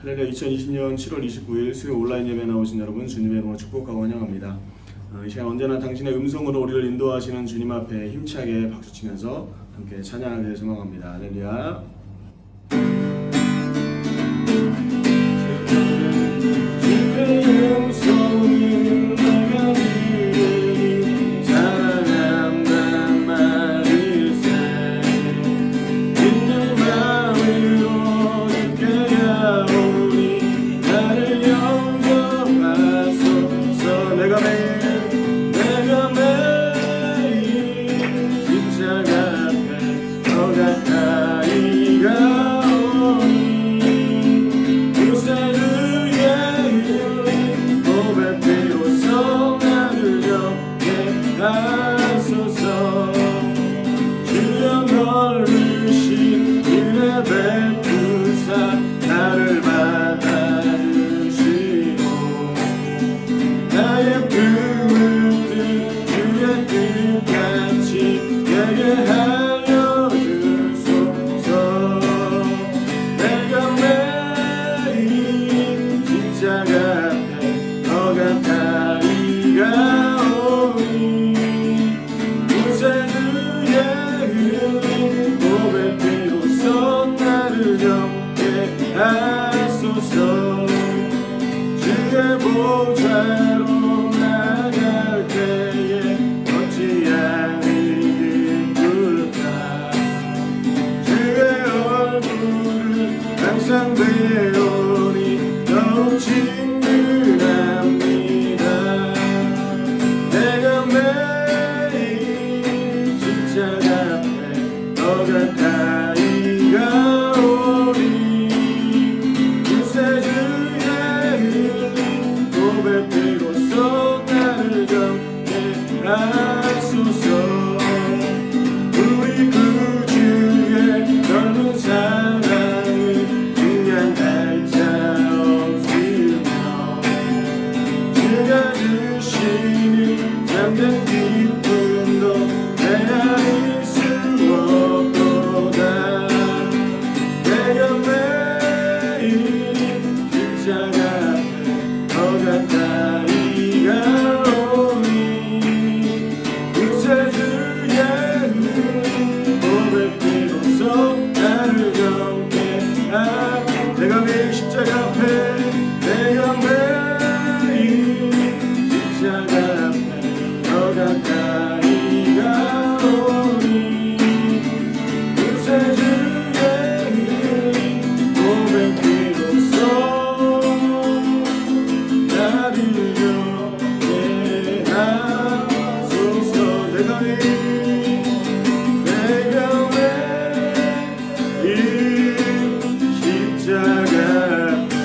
할렐루야. 2020년 7월 29일 수요 온라인 예배 나오신 여러분 주님의 이름으로 축복하고 환영합니다. 이 시간 언제나 당신의 음성으로 우리를 인도하시는 주님 앞에 힘차게 박수치면서 함께 찬양하기를 소망합니다. 할렐루야. 주의 음성을 내가 들으니 사랑한단 말일세. 있는 마음으로 주께 가오니 나를 영접하소서. 내가 매일 십자가 앞에 더 가까이 가오니 구세주의 흘린 보배 피로써 나를 영게 하소서. 주여 넓으신 은혜 베푸사 나를 받아주시고 나의 꿈을 주의 뜻같이 되게 하여 주소서. 내가 매일 십자가 앞에 더 가까이 가오니 구세주의 흘린 보배 피로써 나를 영게 하소서. 주의 보좌로 나갈 때에 어찌하니 기쁠까. 주의 얼굴을 항상 배우니 더욱 친근합니다. 내가 매일 십자가 앞에 더 가까이 가오니 구세주의 흘린 보배 피로써 나를 영게 하소서. 우리 구주의 넓은 사랑을 증명할 자 없으며 주가 주시는 참된 기쁨도 헤아릴 수 없도다. 내가 매일 십자가 앞에 더 가까이 가오니 구세주의 흘린 보배 피로써 나를 영게 하소서. 내가 매일 십자가 앞에 내가 매일 십자가 앞에 더 가까이 가오니 구세주의 흘린 보배 피로써 나를 영게 하소서. 내가 매일 십자가 앞에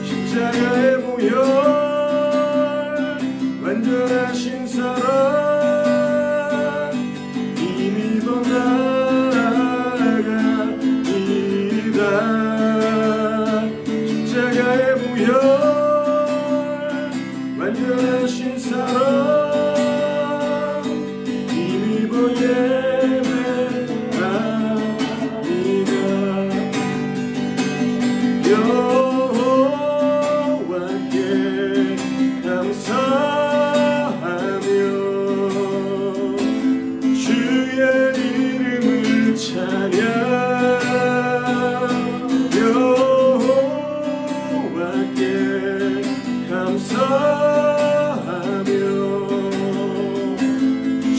십자가의 보혈 완전하신 사랑 이미 번나가이다. 십자가의 보혈 완전하신 사랑 이미 예배합니다. 여호와께 감사하며 주의 이름을 찬양. 여호와께 감사하며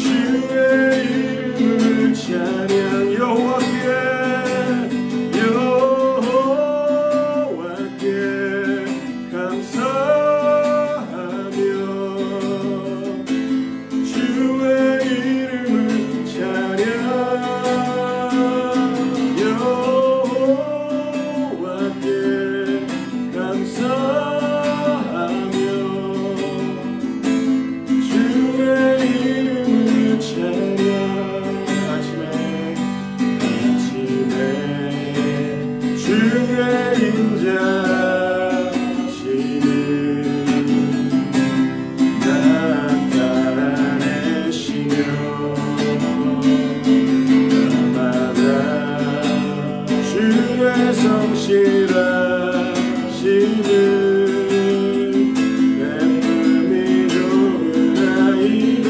주의 이름을 찬양. 여호와께 감사하며 주의 이름을 찬양. 여호와께 감사하며 주의 이름을 찬양. 아침에 주의 인자 성실하시는 베풀이 좋으나이다.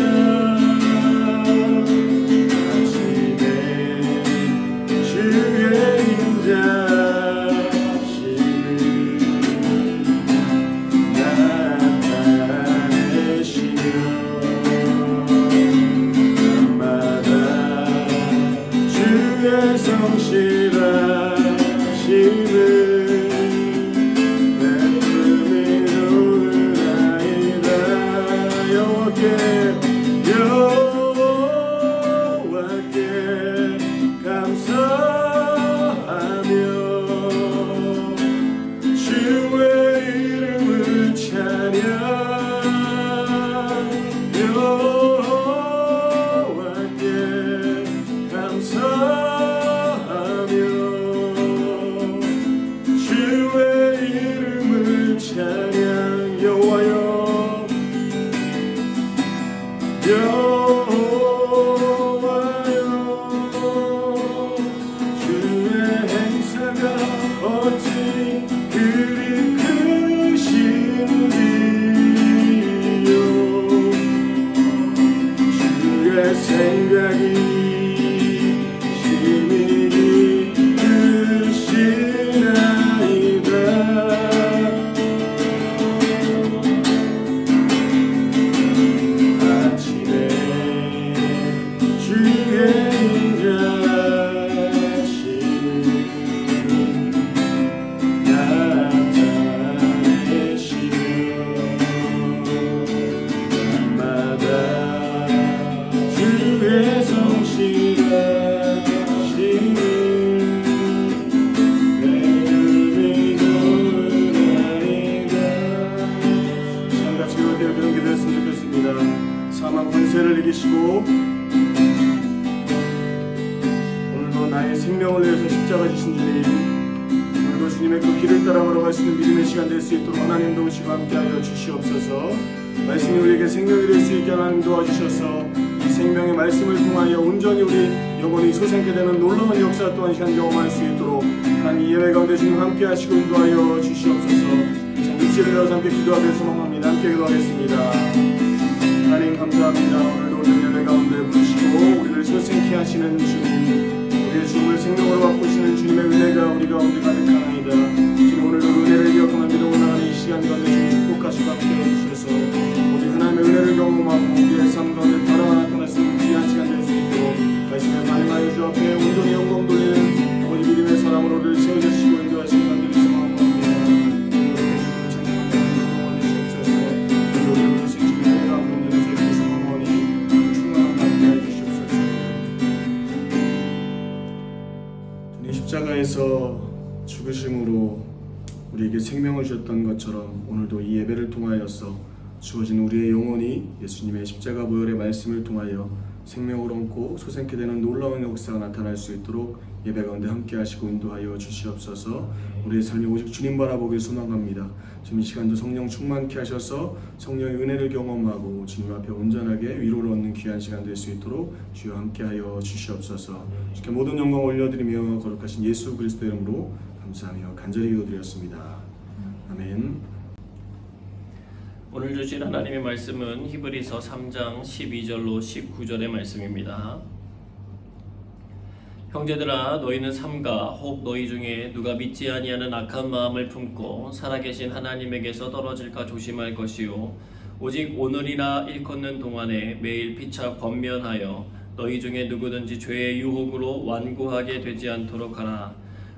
아침에 주의 인자심을 나타내시며 밤마다 주의 성실하심을 여호와께 감사하며 주의 이름을 찬양. 여호와께 감사하며 주의 이름을 찬양. 여호와여 여호와여 주의 행사가 어찌 그리 크신지요. 주의 생각이 심히 깊으시나이다. 사망 권세를 이기시고 오늘도 나의 생명을 위해서 십자가 지신 주님, 오늘도 주님의 그 길을 따라 걸어갈 수 있는 믿음의 시간 될 수 있도록 하나님 도우시고 함께하여 주시옵소서. 말씀이 우리에게 생명이 될 수 있게 하나님 도와주셔서 이 생명의 말씀을 통하여 온전히 우리 영혼이 솟게 되는 놀라운 역사 또한 시간 경험할 수 있도록 하나님 예배 가운데 주님 함께하시고 인도하여 주시옵소서. 참 입술을 열어서 함께 기도하며 소망합니다. 함께 기도하겠습니다. 하나님 감사합니다. 오늘도 우리 예배 가운데 부르시고 우리를 소생케 하시는 주님, 우리의 죽음을 생명으로 바꾸시는 주님의 은혜가 우리 가운데 가득하나이다. 주님 오늘도 은혜를 기억하며 믿어오나가는 이 시간 가운데 주님 축복하시고 함께해 주셔서 우리 하나님의 은혜를 경험하고 우리의 삶 가운데 달아나 나타날 수 있는 귀한 시간 될 수 있도록 말씀에 반응하여 주 앞에 온전히 영광 돌리는 아버지 믿음의 사람으로 우리를 세워주시고 인도하시는 간절히 소망합니다. 십자가에서 죽으심으로 우리에게 생명 생명을 주셨던 것처럼 오늘도 이 예배를 통하여서 주어진 우리의 영혼이 예수님의 십자가 보혈의 말씀을 통하여 생명을 얻고 소생케 되는 놀라운 역사가 나타날 수 있도록 예배 가운데 함께 하시고 인도하여 주시옵소서. 우리의 삶이 오직 주님 바라보길 소망합니다. 지금 이 시간도 성령 충만케 하셔서 성령의 은혜를 경험하고 주님 앞에 온전하게 위로를 얻는 귀한 시간 될 수 있도록 주여 함께하여 주시옵소서. 주께 모든 영광 올려드리며 거룩하신 예수 그리스도의 이름으로 감사하며 간절히 기도드렸습니다. 아멘. 오늘 주신 하나님의 말씀은 히브리서 3장 12절로 19절의 말씀입니다. 형제들아, 너희는 삼가 혹 너희 중에 누가 믿지 아니하는 악한 마음을 품고 살아계신 하나님에게서 떨어질까 조심할 것이요, 오직 오늘이나 일컫는 동안에 매일 피차 권면하여 너희 중에 누구든지 죄의 유혹으로 완고하게 되지 않도록 하라.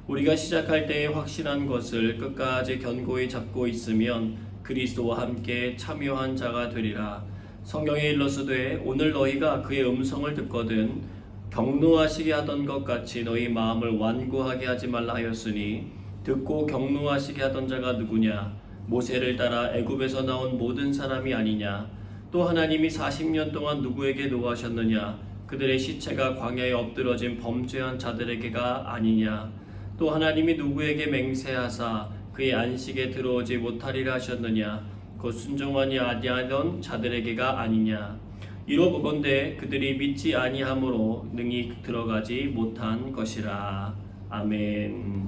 우리가 시작할 때에 확신한 것을 끝까지 견고히 잡고 있으면 그리스도와 함께 참여한 자가 되리라. 성경에 일러스되 오늘 너희가 그의 음성을 듣거든 경노하시게 하던 것 같이 너희 마음을 완고하게 하지 말라 하였으니, 듣고 경노하시게 하던 자가 누구냐? 모세를 따라 애굽에서 나온 모든 사람이 아니냐? 또 하나님이 40년 동안 누구에게 노하셨느냐? 그들의 시체가 광야에 엎드러진 범죄한 자들에게가 아니냐? 또 하나님이 누구에게 맹세하사 그의 안식에 들어오지 못하리라 하셨느냐? 곧 순종하지 아니하던 자들에게가 아니냐? 이로보건대 그들이 믿지 아니함으로 능히 들어가지 못한 것이라. 아멘.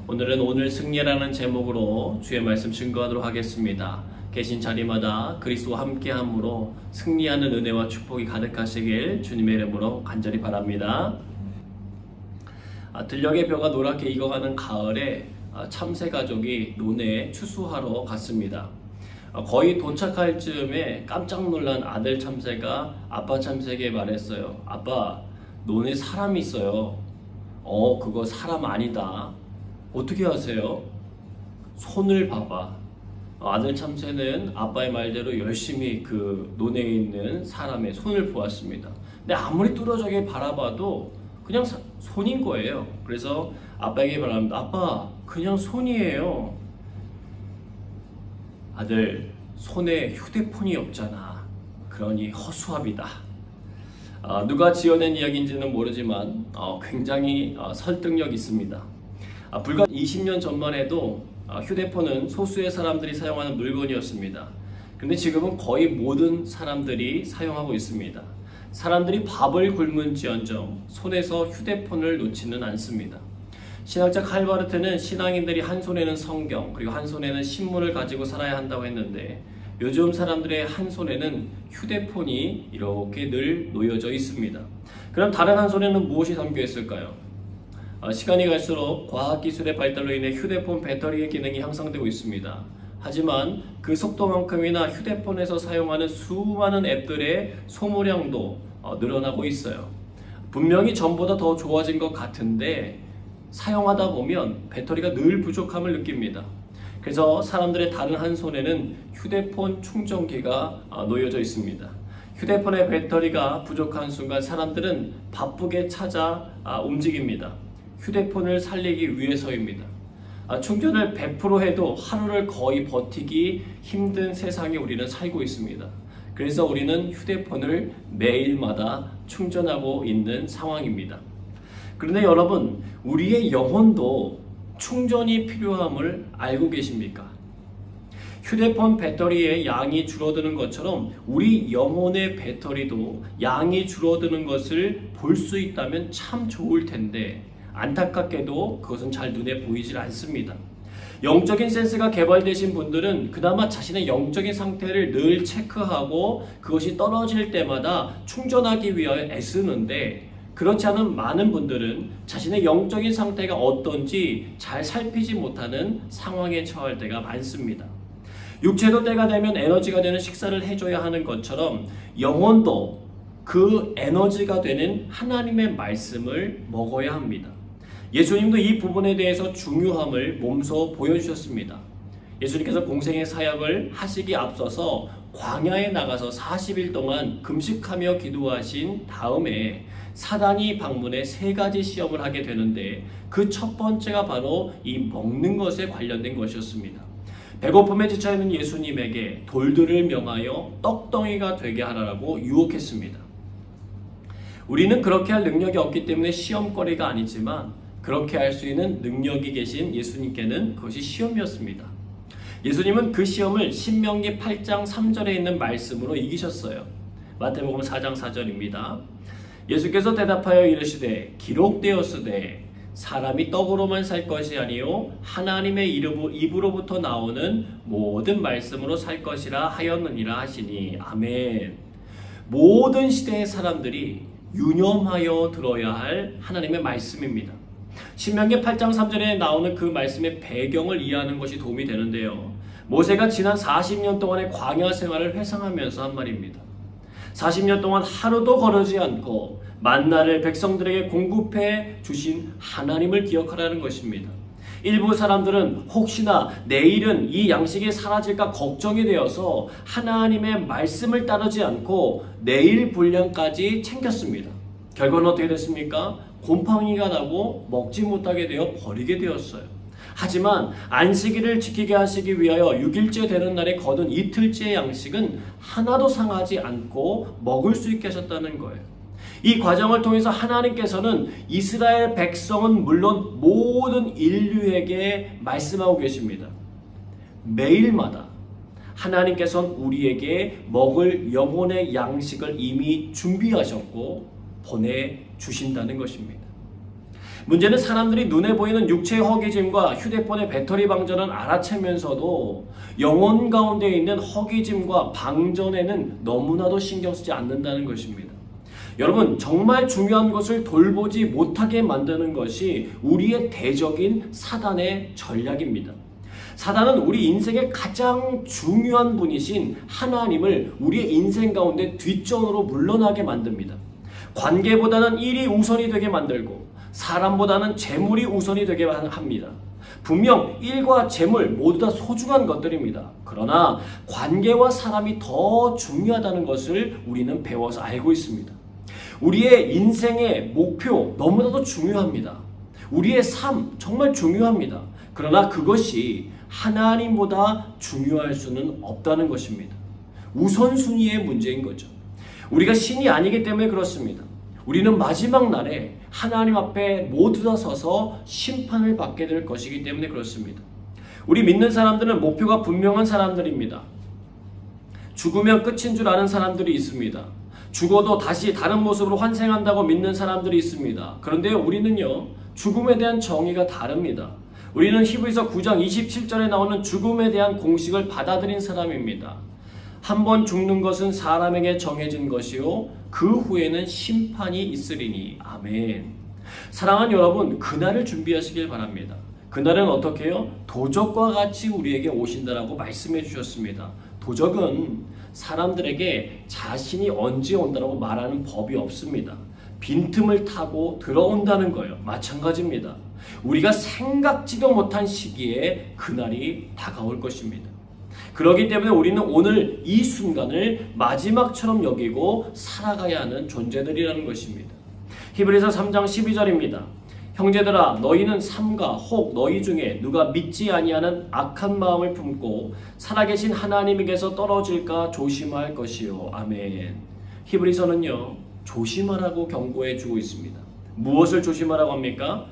오늘은 오늘 승리라는 제목으로 주의 말씀 증거하도록 하겠습니다. 계신 자리마다 그리스도와 함께함으로 승리하는 은혜와 축복이 가득하시길 주님의 이름으로 간절히 바랍니다. 들녘의 벼가 노랗게 익어가는 가을에 참새 가족이 논에 추수하러 갔습니다. 거의 도착할 즈음에 깜짝 놀란 아들 참새가 아빠 참새에게 말했어요. 아빠, 논에 사람이 있어요. 그거 사람 아니다. 어떻게 아세요? 손을 봐봐. 아들 참새는 아빠의 말대로 열심히 그 논에 있는 사람의 손을 보았습니다. 근데 아무리 뚫어져게 바라봐도 그냥 손인 거예요. 그래서 아빠에게 말합니다. 아빠, 그냥 손이에요. 아들, 손에 휴대폰이 없잖아. 그러니 허수아비다. 누가 지어낸 이야기인지는 모르지만 굉장히 설득력 있습니다. 불과 20년 전만 해도 휴대폰은 소수의 사람들이 사용하는 물건이었습니다. 그런데 지금은 거의 모든 사람들이 사용하고 있습니다. 사람들이 밥을 굶은지언정 손에서 휴대폰을 놓지는 않습니다. 신학자 칼 바르트는 신앙인들이 한 손에는 성경, 그리고 한 손에는 신문을 가지고 살아야 한다고 했는데, 요즘 사람들의 한 손에는 휴대폰이 이렇게 늘 놓여져 있습니다. 그럼 다른 한 손에는 무엇이 담겨 있을까요? 시간이 갈수록 과학기술의 발달로 인해 휴대폰 배터리의 기능이 향상되고 있습니다. 하지만 그 속도만큼이나 휴대폰에서 사용하는 수많은 앱들의 소모량도 늘어나고 있어요. 분명히 전보다 더 좋아진 것 같은데 사용하다 보면 배터리가 늘 부족함을 느낍니다. 그래서 사람들의 다른 한 손에는 휴대폰 충전기가 놓여져 있습니다. 휴대폰의 배터리가 부족한 순간 사람들은 바쁘게 찾아 움직입니다. 휴대폰을 살리기 위해서입니다. 충전을 100% 해도 하루를 거의 버티기 힘든 세상에 우리는 살고 있습니다. 그래서 우리는 휴대폰을 매일마다 충전하고 있는 상황입니다. 그런데 여러분, 우리의 영혼도 충전이 필요함을 알고 계십니까? 휴대폰 배터리의 양이 줄어드는 것처럼 우리 영혼의 배터리도 양이 줄어드는 것을 볼 수 있다면 참 좋을 텐데, 안타깝게도 그것은 잘 눈에 보이질 않습니다. 영적인 센스가 개발되신 분들은 그나마 자신의 영적인 상태를 늘 체크하고 그것이 떨어질 때마다 충전하기 위하여 애쓰는데, 그렇지 않은 많은 분들은 자신의 영적인 상태가 어떤지 잘 살피지 못하는 상황에 처할 때가 많습니다. 육체도 때가 되면 에너지가 되는 식사를 해줘야 하는 것처럼 영혼도 그 에너지가 되는 하나님의 말씀을 먹어야 합니다. 예수님도 이 부분에 대해서 중요함을 몸소 보여주셨습니다. 예수님께서 공생의 사역을 하시기 앞서서 광야에 나가서 40일 동안 금식하며 기도하신 다음에 사단이 방문해 3가지 시험을 하게 되는데, 그 첫 번째가 바로 이 먹는 것에 관련된 것이었습니다. 배고픔에 지쳐있는 예수님에게 돌들을 명하여 떡덩이가 되게 하라고 유혹했습니다. 우리는 그렇게 할 능력이 없기 때문에 시험거리가 아니지만 그렇게 할 수 있는 능력이 계신 예수님께는 그것이 시험이었습니다. 예수님은 그 시험을 신명기 8장 3절에 있는 말씀으로 이기셨어요. 마태복음 4장 4절입니다. 예수께서 대답하여 이르시되 기록되었으되 사람이 떡으로만 살 것이 아니요 하나님의 입으로부터 나오는 모든 말씀으로 살 것이라 하였느니라 하시니 아멘. 모든 시대의 사람들이 유념하여 들어야 할 하나님의 말씀입니다. 신명기 8장 3절에 나오는 그 말씀의 배경을 이해하는 것이 도움이 되는데요. 모세가 지난 40년 동안의 광야 생활을 회상하면서 한 말입니다. 40년 동안 하루도 거르지 않고 만나를 백성들에게 공급해 주신 하나님을 기억하라는 것입니다. 일부 사람들은 혹시나 내일은 이 양식이 사라질까 걱정이 되어서 하나님의 말씀을 따르지 않고 내일 분량까지 챙겼습니다. 결과는 어떻게 됐습니까? 곰팡이가 나고 먹지 못하게 되어 버리게 되었어요. 하지만 안식일을 지키게 하시기 위하여 6일째 되는 날에 거둔 이틀째 양식은 하나도 상하지 않고 먹을 수 있게 하셨다는 거예요. 이 과정을 통해서 하나님께서는 이스라엘 백성은 물론 모든 인류에게 말씀하고 계십니다. 매일마다 하나님께서는 우리에게 먹을 영혼의 양식을 이미 준비하셨고 보내주신다는 것입니다. 문제는 사람들이 눈에 보이는 육체의 허기짐과 휴대폰의 배터리 방전은 알아채면서도 영혼 가운데 있는 허기짐과 방전에는 너무나도 신경 쓰지 않는다는 것입니다. 여러분, 정말 중요한 것을 돌보지 못하게 만드는 것이 우리의 대적인 사단의 전략입니다. 사단은 우리 인생의 가장 중요한 분이신 하나님을 우리의 인생 가운데 뒷전으로 물러나게 만듭니다. 관계보다는 일이 우선이 되게 만들고 사람보다는 재물이 우선이 되게 합니다. 분명 일과 재물 모두 다 소중한 것들입니다. 그러나 관계와 사람이 더 중요하다는 것을 우리는 배워서 알고 있습니다. 우리의 인생의 목표 너무나도 중요합니다. 우리의 삶 정말 중요합니다. 그러나 그것이 하나님보다 중요할 수는 없다는 것입니다. 우선순위의 문제인 거죠. 우리가 신이 아니기 때문에 그렇습니다. 우리는 마지막 날에 하나님 앞에 모두 다 서서 심판을 받게 될 것이기 때문에 그렇습니다. 우리 믿는 사람들은 목표가 분명한 사람들입니다. 죽으면 끝인 줄 아는 사람들이 있습니다. 죽어도 다시 다른 모습으로 환생한다고 믿는 사람들이 있습니다. 그런데 우리는요, 죽음에 대한 정의가 다릅니다. 우리는 히브리서 9장 27절에 나오는 죽음에 대한 공식을 받아들인 사람입니다. 한 번 죽는 것은 사람에게 정해진 것이요 그 후에는 심판이 있으리니 아멘. 사랑하는 여러분, 그날을 준비하시길 바랍니다. 그날은 어떻게 해요? 도적과 같이 우리에게 오신다라고 말씀해 주셨습니다. 도적은 사람들에게 자신이 언제 온다라고 말하는 법이 없습니다. 빈틈을 타고 들어온다는 거예요. 마찬가지입니다. 우리가 생각지도 못한 시기에 그날이 다가올 것입니다. 그렇기 때문에 우리는 오늘 이 순간을 마지막처럼 여기고 살아가야 하는 존재들이라는 것입니다. 히브리서 3장 12절입니다. 형제들아, 너희는 삼가 혹 너희 중에 누가 믿지 아니하는 악한 마음을 품고 살아계신 하나님에게서 떨어질까 조심할 것이요. 아멘. 히브리서는요, 조심하라고 경고해 주고 있습니다. 무엇을 조심하라고 합니까?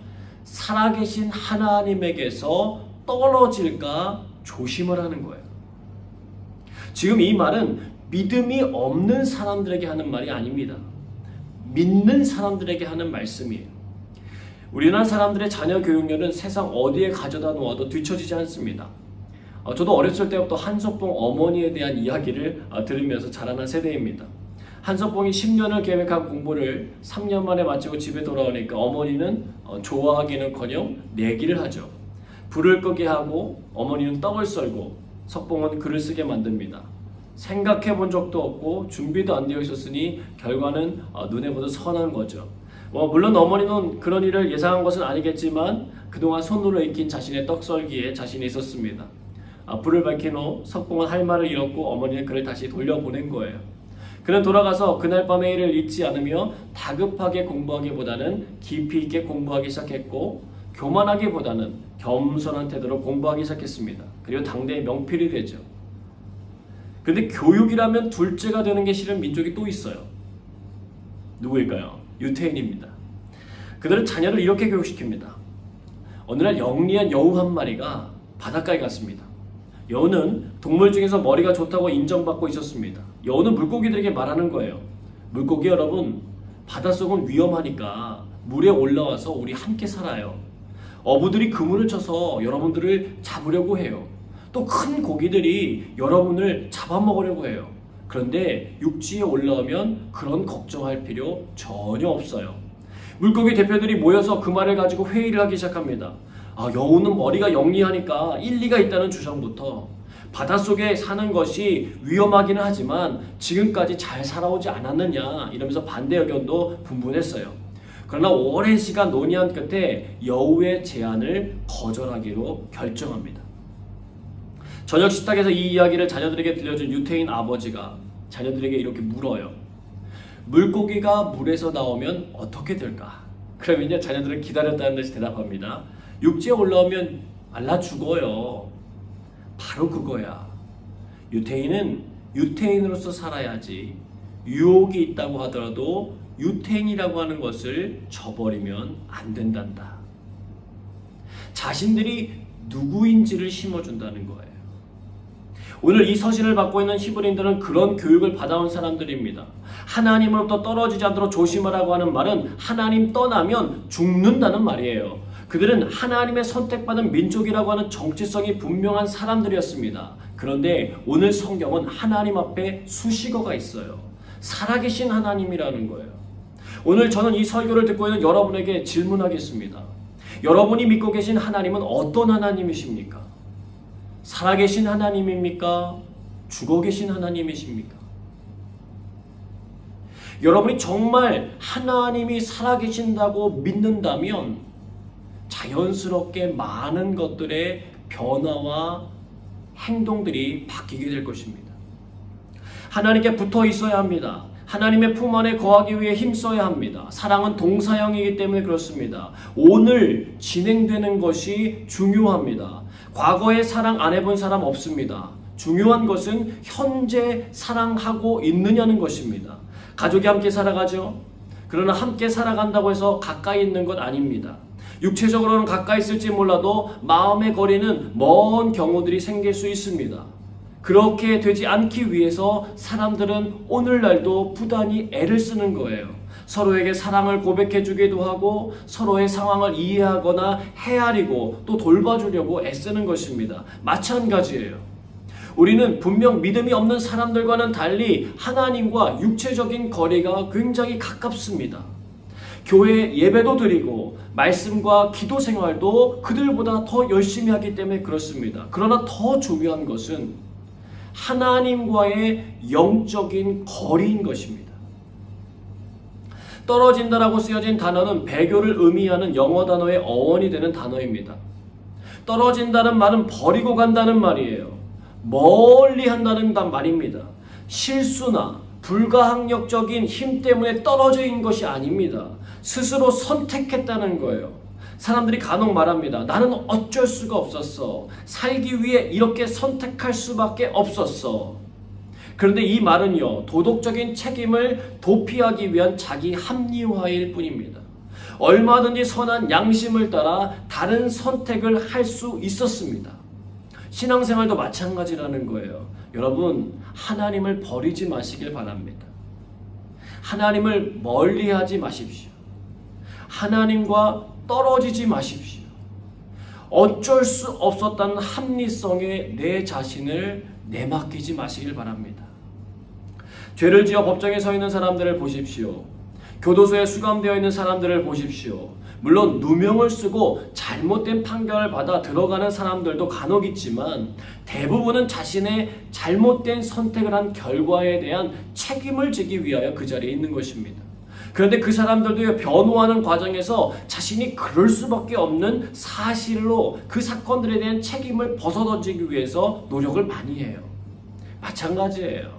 살아계신 하나님에게서 떨어질까 조심하라는 거예요. 지금 이 말은 믿음이 없는 사람들에게 하는 말이 아닙니다. 믿는 사람들에게 하는 말씀이에요. 우리나라 사람들의 자녀 교육열은 세상 어디에 가져다 놓아도 뒤처지지 않습니다. 저도 어렸을 때부터 한석봉 어머니에 대한 이야기를 들으면서 자라난 세대입니다. 한석봉이 10년을 계획한 공부를 3년 만에 마치고 집에 돌아오니까 어머니는 좋아하기는커녕 내기를 하죠. 불을 끄게 하고 어머니는 떡을 썰고 석봉은 글을 쓰게 만듭니다. 생각해 본 적도 없고 준비도 안 되어 있었으니 결과는 눈에 보듯 선한 거죠. 물론 어머니는 그런 일을 예상한 것은 아니겠지만 그동안 손으로 익힌 자신의 떡썰기에 자신이 있었습니다. 불을 밝힌 후 석봉은 할 말을 잃었고 어머니는 그를 다시 돌려보낸 거예요. 그는 돌아가서 그날 밤의 일을 잊지 않으며 다급하게 공부하기보다는 깊이 있게 공부하기 시작했고 교만하기보다는 겸손한 태도로 공부하기 시작했습니다. 그리고 당대의 명필이 되죠. 그런데 교육이라면 둘째가 되는 게 싫은 민족이 또 있어요. 누구일까요? 유태인입니다. 그들은 자녀를 이렇게 교육시킵니다. 어느 날 영리한 여우 한 마리가 바닷가에 갔습니다. 여우는 동물 중에서 머리가 좋다고 인정받고 있었습니다. 여우는 물고기들에게 말하는 거예요. 물고기 여러분, 바닷속은 위험하니까 물에 올라와서 우리 함께 살아요. 어부들이 그물을 쳐서 여러분들을 잡으려고 해요. 또 큰 고기들이 여러분을 잡아먹으려고 해요. 그런데 육지에 올라오면 그런 걱정할 필요 전혀 없어요. 물고기 대표들이 모여서 그 말을 가지고 회의를 하기 시작합니다. 여우는 머리가 영리하니까 일리가 있다는 주장부터 바닷속에 사는 것이 위험하기는 하지만 지금까지 잘 살아오지 않았느냐 이러면서 반대 의견도 분분했어요. 그러나 오랜 시간 논의한 끝에 여우의 제안을 거절하기로 결정합니다. 저녁 식탁에서 이 이야기를 자녀들에게 들려준 유태인 아버지가 자녀들에게 이렇게 물어요. 물고기가 물에서 나오면 어떻게 될까? 그러면요, 자녀들은 기다렸다는 듯이 대답합니다. 육지에 올라오면 말라 죽어요. 바로 그거야. 유태인은 유태인으로서 살아야지. 유혹이 있다고 하더라도 유태인이라고 하는 것을 저버리면 안 된단다. 자신들이 누구인지를 심어준다는 거예요. 오늘 이 서신을 받고 있는 히브리인들은 그런 교육을 받아온 사람들입니다. 하나님으로부터 떨어지지 않도록 조심하라고 하는 말은 하나님 떠나면 죽는다는 말이에요. 그들은 하나님의 선택받은 민족이라고 하는 정체성이 분명한 사람들이었습니다. 그런데 오늘 성경은 하나님 앞에 수식어가 있어요. 살아계신 하나님이라는 거예요. 오늘 저는 이 설교를 듣고 있는 여러분에게 질문하겠습니다. 여러분이 믿고 계신 하나님은 어떤 하나님이십니까? 살아계신 하나님입니까? 죽어 계신 하나님이십니까? 여러분이 정말 하나님이 살아계신다고 믿는다면 자연스럽게 많은 것들의 변화와 행동들이 바뀌게 될 것입니다. 하나님께 붙어 있어야 합니다. 하나님의 품 안에 거하기 위해 힘써야 합니다. 사랑은 동사형이기 때문에 그렇습니다. 오늘 진행되는 것이 중요합니다. 과거에 사랑 안 해본 사람 없습니다. 중요한 것은 현재 사랑하고 있느냐는 것입니다. 가족이 함께 살아가죠. 그러나 함께 살아간다고 해서 가까이 있는 것 아닙니다. 육체적으로는 가까이 있을지 몰라도 마음의 거리는 먼 경우들이 생길 수 있습니다. 그렇게 되지 않기 위해서 사람들은 오늘날도 부단히 애를 쓰는 거예요. 서로에게 사랑을 고백해주기도 하고 서로의 상황을 이해하거나 헤아리고 또 돌봐주려고 애쓰는 것입니다. 마찬가지예요. 우리는 분명 믿음이 없는 사람들과는 달리 하나님과 육체적인 거리가 굉장히 가깝습니다. 교회 예배도 드리고 말씀과 기도 생활도 그들보다 더 열심히 하기 때문에 그렇습니다. 그러나 더 중요한 것은 하나님과의 영적인 거리인 것입니다. 떨어진다라고 쓰여진 단어는 배교를 의미하는 영어 단어의 어원이 되는 단어입니다. 떨어진다는 말은 버리고 간다는 말이에요. 멀리 한다는 말입니다. 실수나 불가항력적인 힘 때문에 떨어진 것이 아닙니다. 스스로 선택했다는 거예요. 사람들이 간혹 말합니다. 나는 어쩔 수가 없었어. 살기 위해 이렇게 선택할 수밖에 없었어. 그런데 이 말은요, 도덕적인 책임을 도피하기 위한 자기 합리화일 뿐입니다. 얼마든지 선한 양심을 따라 다른 선택을 할 수 있었습니다. 신앙생활도 마찬가지라는 거예요. 여러분, 하나님을 버리지 마시길 바랍니다. 하나님을 멀리하지 마십시오. 하나님과 떨어지지 마십시오. 어쩔 수 없었다는 합리성에 내 자신을 내맡기지 마시길 바랍니다. 죄를 지어 법정에 서 있는 사람들을 보십시오. 교도소에 수감되어 있는 사람들을 보십시오. 물론 누명을 쓰고 잘못된 판결을 받아 들어가는 사람들도 간혹 있지만 대부분은 자신의 잘못된 선택을 한 결과에 대한 책임을 지기 위하여 그 자리에 있는 것입니다. 그런데 그 사람들도 변호하는 과정에서 자신이 그럴 수밖에 없는 사실로 그 사건들에 대한 책임을 벗어던지기 위해서 노력을 많이 해요. 마찬가지예요.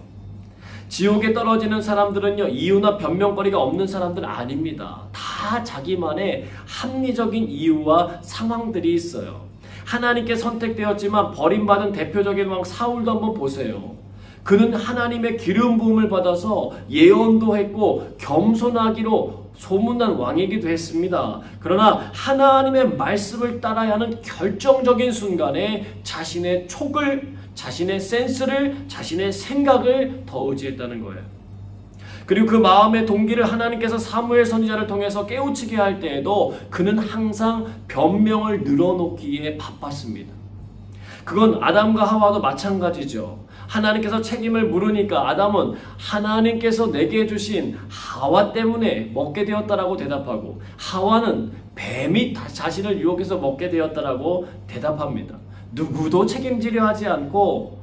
지옥에 떨어지는 사람들은요, 이유나 변명거리가 없는 사람들 아닙니다. 다 자기만의 합리적인 이유와 상황들이 있어요. 하나님께 선택되었지만 버림받은 대표적인 왕 사울도 한번 보세요. 그는 하나님의 기름 부음을 받아서 예언도 했고 겸손하기로 소문난 왕이기도 했습니다. 그러나 하나님의 말씀을 따라야 하는 결정적인 순간에 자신의 촉을, 자신의 센스를, 자신의 생각을 더 의지했다는 거예요. 그리고 그 마음의 동기를 하나님께서 사무엘 선지자를 통해서 깨우치게 할 때에도 그는 항상 변명을 늘어놓기에 바빴습니다. 그건 아담과 하와도 마찬가지죠. 하나님께서 책임을 물으니까 아담은 하나님께서 내게 주신 하와 때문에 먹게 되었다라고 대답하고, 하와는 뱀이 자신을 유혹해서 먹게 되었다라고 대답합니다. 누구도 책임지려 하지 않고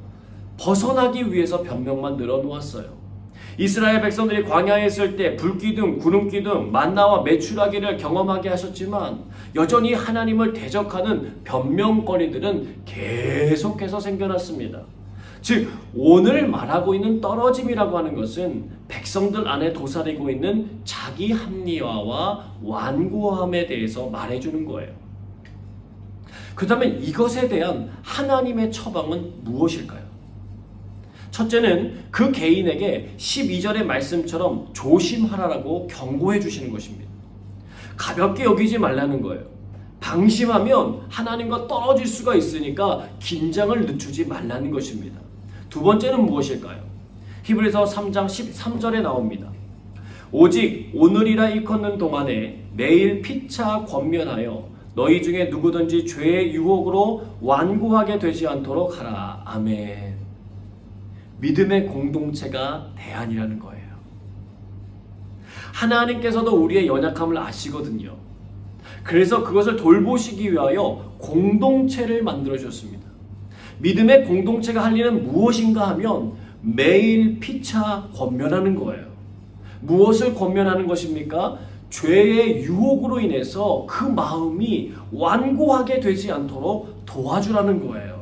벗어나기 위해서 변명만 늘어놓았어요. 이스라엘 백성들이 광야에 있을 때 불기둥, 구름기둥, 만나와 메추라기를 경험하게 하셨지만 여전히 하나님을 대적하는 변명거리들은 계속해서 생겨났습니다. 즉 오늘 말하고 있는 떨어짐이라고 하는 것은 백성들 안에 도사리고 있는 자기 합리화와 완고함에 대해서 말해주는 거예요. 그렇다면 이것에 대한 하나님의 처방은 무엇일까요? 첫째는 그 개인에게 12절의 말씀처럼 조심하라고 경고해 주시는 것입니다. 가볍게 여기지 말라는 거예요. 방심하면 하나님과 떨어질 수가 있으니까 긴장을 늦추지 말라는 것입니다. 두 번째는 무엇일까요? 히브리서 3장 13절에 나옵니다. 오직 오늘이라 일컫는 동안에 매일 피차 권면하여 너희 중에 누구든지 죄의 유혹으로 완고하게 되지 않도록 하라. 아멘. 믿음의 공동체가 대안이라는 거예요. 하나님께서도 우리의 연약함을 아시거든요. 그래서 그것을 돌보시기 위하여 공동체를 만들어 주셨습니다. 믿음의 공동체가 할 일은 무엇인가 하면 매일 피차 권면하는 거예요. 무엇을 권면하는 것입니까? 죄의 유혹으로 인해서 그 마음이 완고하게 되지 않도록 도와주라는 거예요.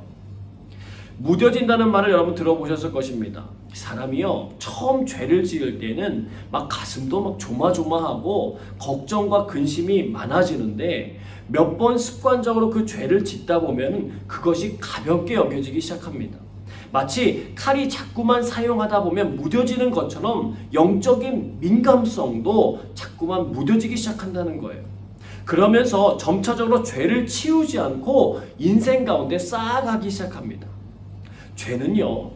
무뎌진다는 말을 여러분 들어보셨을 것입니다. 사람이요, 처음 죄를 지을 때는 막 가슴도 막 조마조마하고 걱정과 근심이 많아지는데 몇 번 습관적으로 그 죄를 짓다 보면 그것이 가볍게 여겨지기 시작합니다. 마치 칼이 자꾸만 사용하다 보면 무뎌지는 것처럼 영적인 민감성도 자꾸만 무뎌지기 시작한다는 거예요. 그러면서 점차적으로 죄를 치우지 않고 인생 가운데 쌓아가기 시작합니다. 죄는요,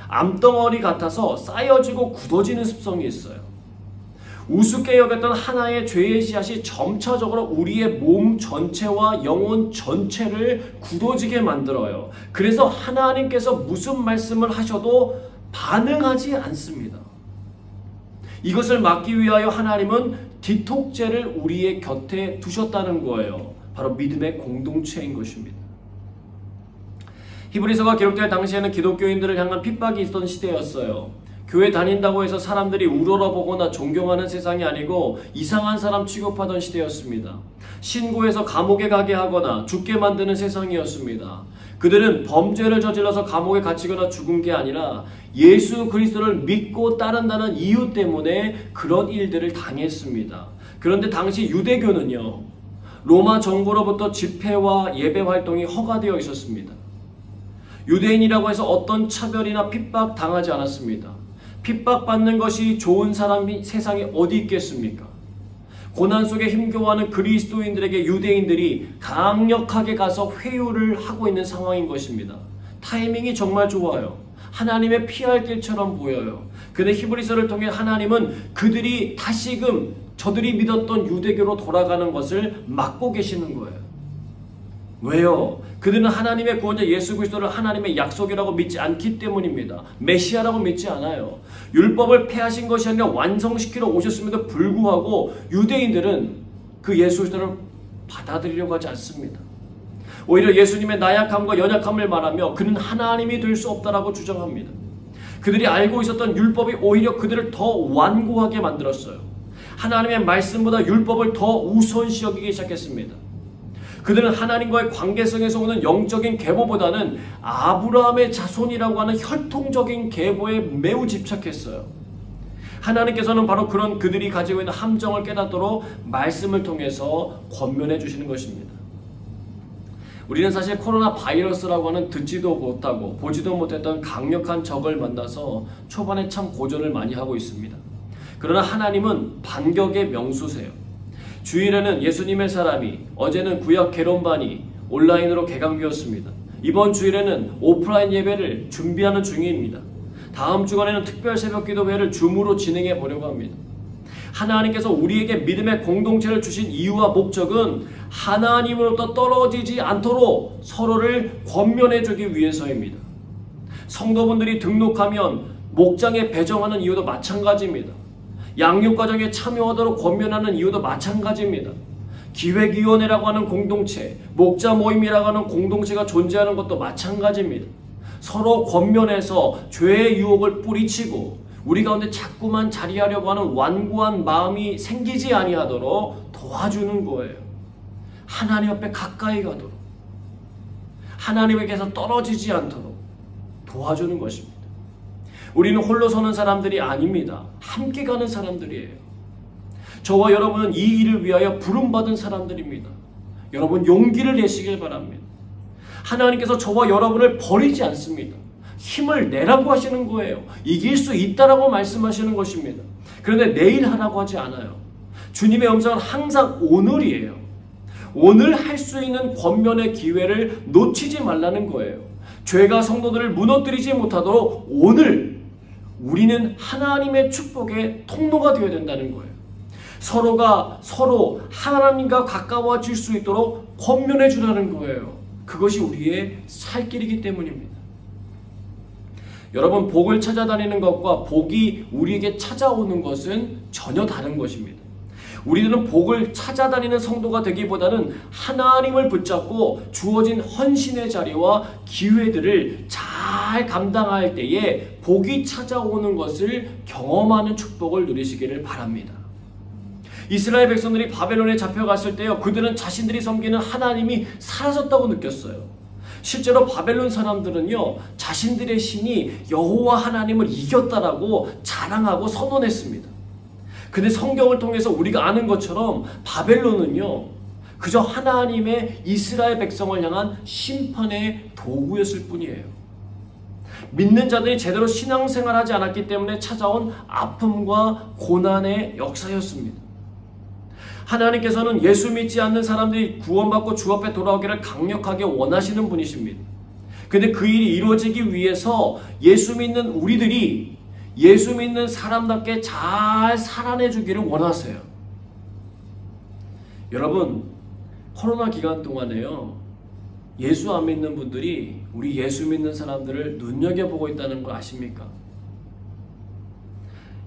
암덩어리 같아서 쌓여지고 굳어지는 습성이 있어요. 우습게 여겼던 하나의 죄의 씨앗이 점차적으로 우리의 몸 전체와 영혼 전체를 굳어지게 만들어요. 그래서 하나님께서 무슨 말씀을 하셔도 반응하지 않습니다. 이것을 막기 위하여 하나님은 디톡제를 우리의 곁에 두셨다는 거예요. 바로 믿음의 공동체인 것입니다. 히브리서가 기록될 당시에는 기독교인들을 향한 핍박이 있던 시대였어요. 교회 다닌다고 해서 사람들이 우러러보거나 존경하는 세상이 아니고 이상한 사람 취급하던 시대였습니다. 신고해서 감옥에 가게 하거나 죽게 만드는 세상이었습니다. 그들은 범죄를 저질러서 감옥에 갇히거나 죽은 게 아니라 예수 그리스도를 믿고 따른다는 이유 때문에 그런 일들을 당했습니다. 그런데 당시 유대교는요, 로마 정부로부터 집회와 예배 활동이 허가되어 있었습니다. 유대인이라고 해서 어떤 차별이나 핍박 당하지 않았습니다. 핍박받는 것이 좋은 사람이 세상에 어디 있겠습니까? 고난 속에 힘겨워하는 그리스도인들에게 유대인들이 강력하게 가서 회유를 하고 있는 상황인 것입니다. 타이밍이 정말 좋아요. 하나님의 피할 길처럼 보여요. 근데 히브리서를 통해 하나님은 그들이 다시금 저들이 믿었던 유대교로 돌아가는 것을 막고 계시는 거예요. 왜요? 그들은 하나님의 구원자 예수 그리스도를 하나님의 약속이라고 믿지 않기 때문입니다. 메시아라고 믿지 않아요. 율법을 폐하신 것이 아니라 완성시키러 오셨음에도 불구하고 유대인들은 그 예수 그리스도를 받아들이려고 하지 않습니다. 오히려 예수님의 나약함과 연약함을 말하며 그는 하나님이 될 수 없다라고 주장합니다. 그들이 알고 있었던 율법이 오히려 그들을 더 완고하게 만들었어요. 하나님의 말씀보다 율법을 더 우선시 여기기 시작했습니다. 그들은 하나님과의 관계성에서 오는 영적인 계보보다는 아브라함의 자손이라고 하는 혈통적인 계보에 매우 집착했어요. 하나님께서는 바로 그런 그들이 가지고 있는 함정을 깨닫도록 말씀을 통해서 권면해 주시는 것입니다. 우리는 사실 코로나 바이러스라고 하는 듣지도 못하고 보지도 못했던 강력한 적을 만나서 초반에 참 고전을 많이 하고 있습니다. 그러나 하나님은 반격의 명수세요. 주일에는 예수님의 사람이, 어제는 구약 개론반이 온라인으로 개강되었습니다. 이번 주일에는 오프라인 예배를 준비하는 중입니다. 다음 주간에는 특별 새벽기도회를 줌으로 진행해 보려고 합니다. 하나님께서 우리에게 믿음의 공동체를 주신 이유와 목적은 하나님으로부터 떨어지지 않도록 서로를 권면해 주기 위해서입니다. 성도분들이 등록하면 목장에 배정하는 이유도 마찬가지입니다. 양육과정에 참여하도록 권면하는 이유도 마찬가지입니다. 기획위원회라고 하는 공동체, 목자 모임이라고 하는 공동체가 존재하는 것도 마찬가지입니다. 서로 권면해서 죄의 유혹을 뿌리치고 우리 가운데 자꾸만 자리하려고 하는 완고한 마음이 생기지 아니하도록 도와주는 거예요. 하나님 앞에 가까이 가도록, 하나님에게서 떨어지지 않도록 도와주는 것입니다. 우리는 홀로 서는 사람들이 아닙니다. 함께 가는 사람들이에요. 저와 여러분은 이 일을 위하여 부름받은 사람들입니다. 여러분 용기를 내시길 바랍니다. 하나님께서 저와 여러분을 버리지 않습니다. 힘을 내라고 하시는 거예요. 이길 수 있다라고 말씀하시는 것입니다. 그런데 내일 하라고 하지 않아요. 주님의 음성은 항상 오늘이에요. 오늘 할 수 있는 권면의 기회를 놓치지 말라는 거예요. 죄가 성도들을 무너뜨리지 못하도록 오늘 우리는 하나님의 축복의 통로가 되어야 된다는 거예요. 서로가 서로 하나님과 가까워질 수 있도록 권면해 주라는 거예요. 그것이 우리의 살 길이기 때문입니다. 여러분, 복을 찾아다니는 것과 복이 우리에게 찾아오는 것은 전혀 다른 것입니다. 우리들은 복을 찾아다니는 성도가 되기보다는 하나님을 붙잡고 주어진 헌신의 자리와 기회들을 잘 감당할 때에 복이 찾아오는 것을 경험하는 축복을 누리시기를 바랍니다. 이스라엘 백성들이 바벨론에 잡혀갔을 때요, 그들은 자신들이 섬기는 하나님이 사라졌다고 느꼈어요. 실제로 바벨론 사람들은요, 자신들의 신이 여호와 하나님을 이겼다라고 자랑하고 선언했습니다. 근데 성경을 통해서 우리가 아는 것처럼 바벨론은요, 그저 하나님의 이스라엘 백성을 향한 심판의 도구였을 뿐이에요. 믿는 자들이 제대로 신앙생활하지 않았기 때문에 찾아온 아픔과 고난의 역사였습니다. 하나님께서는 예수 믿지 않는 사람들이 구원받고 주 앞에 돌아오기를 강력하게 원하시는 분이십니다. 근데 그 일이 이루어지기 위해서 예수 믿는 우리들이 예수 믿는 사람답게 잘 살아내 주기를 원하세요. 여러분, 코로나 기간 동안에요, 예수 안 믿는 분들이 우리 예수 믿는 사람들을 눈여겨보고 있다는 거 아십니까?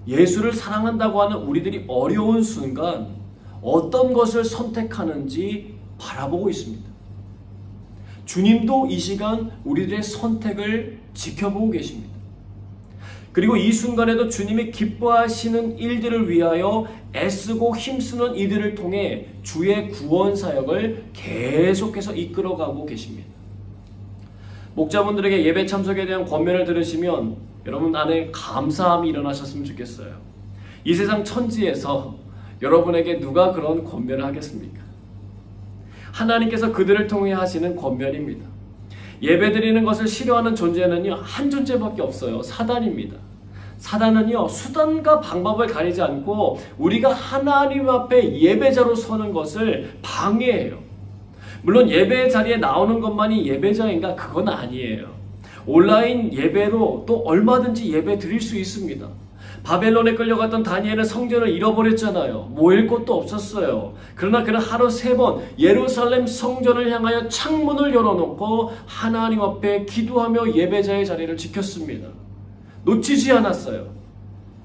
예수를 사랑한다고 하는 우리들이 어려운 순간 어떤 것을 선택하는지 바라보고 있습니다. 주님도 이 시간 우리들의 선택을 지켜보고 계십니다. 그리고 이 순간에도 주님이 기뻐하시는 일들을 위하여 애쓰고 힘쓰는 이들을 통해 주의 구원 사역을 계속해서 이끌어가고 계십니다. 목자분들에게 예배 참석에 대한 권면을 들으시면 여러분 안에 감사함이 일어나셨으면 좋겠어요. 이 세상 천지에서 여러분에게 누가 그런 권면을 하겠습니까? 하나님께서 그들을 통해 하시는 권면입니다. 예배드리는 것을 싫어하는 존재는요, 한 존재밖에 없어요. 사단입니다. 사단은요, 수단과 방법을 가리지 않고 우리가 하나님 앞에 예배자로 서는 것을 방해해요. 물론 예배 자리에 나오는 것만이 예배자인가? 그건 아니에요. 온라인 예배로 또 얼마든지 예배 드릴 수 있습니다. 바벨론에 끌려갔던 다니엘은 성전을 잃어버렸잖아요. 모일 곳도 없었어요. 그러나 그는 하루 3번 예루살렘 성전을 향하여 창문을 열어놓고 하나님 앞에 기도하며 예배자의 자리를 지켰습니다. 놓치지 않았어요.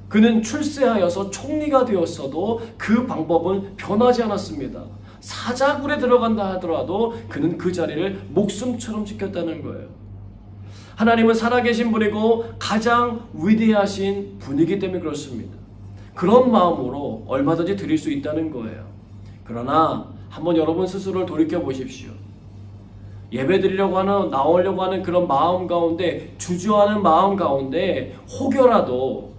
그는 출세하여서 총리가 되었어도 그 방법은 변하지 않았습니다. 사자굴에 들어간다 하더라도 그는 그 자리를 목숨처럼 지켰다는 거예요. 하나님은 살아계신 분이고 가장 위대하신 분이기 때문에 그렇습니다. 그런 마음으로 얼마든지 드릴 수 있다는 거예요. 그러나 한번 여러분 스스로를 돌이켜 보십시오. 예배 드리려고 하는, 나오려고 하는 그런 마음 가운데, 주저하는 마음 가운데 혹여라도